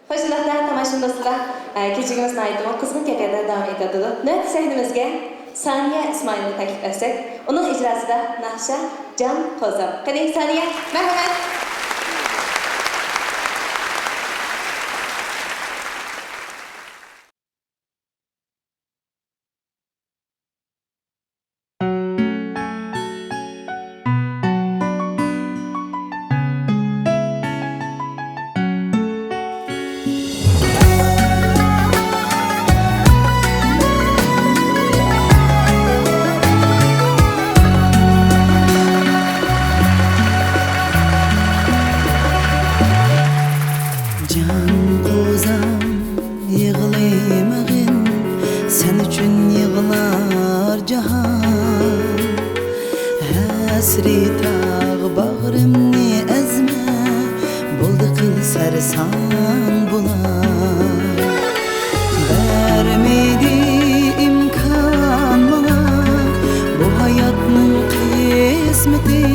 Hoşçakalın tamaşasında keçigimiz aytımı kızgın kefede devam etadi. Növbəti səhnimizə Saniye İsmail'ni təklif etsək, onun icrasında Naqşa Can Qozam. Qani Saniye, mərhəmət. Sen üçün yığılar cahan Həsri tağ bağrımni əzmə Buldu qıl sərsan bular Vermedi imkan bana Bu hayatın kısmeti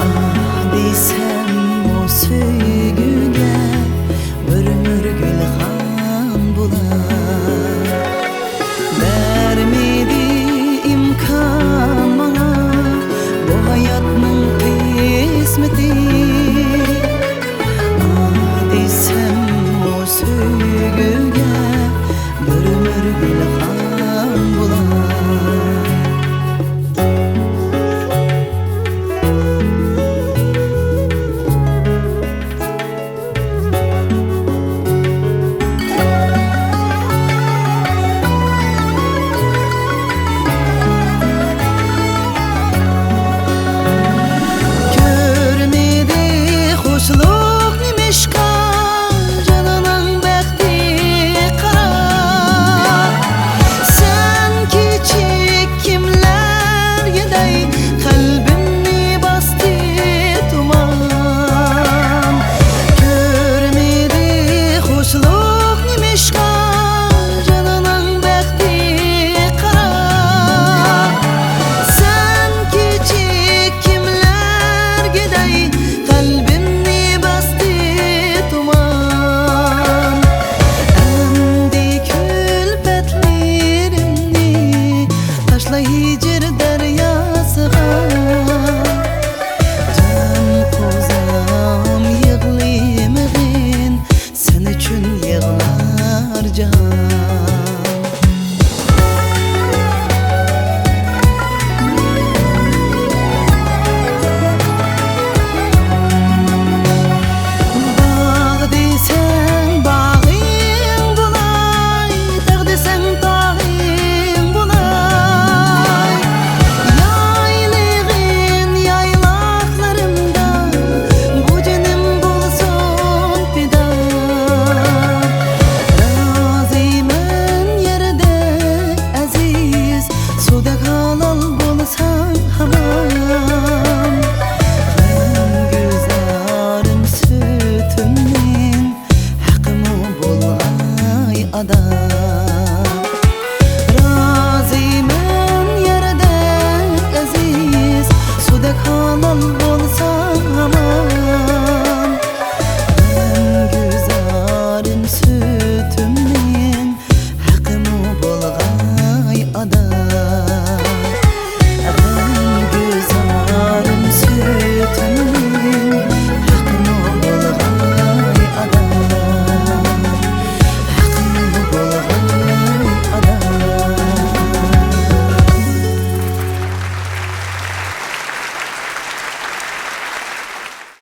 Ah desem o söygüge Bürmür gülhan bular Vermedi imkan bana Bu hayatın kısmeti Ah desem o söygüge Bürmür gülhan bular Hicr deryasıga Can kozam yığılımığın Sen üçün yığılar can Bağ desen bağın bulay Tağ desen tağın bulay Yaylığın yaylaklarında Bu canım bulsun fida Razıyım yerde aziz Suda halal bulsan hamam Ben güzerim sütümün Hakkımı bulay adam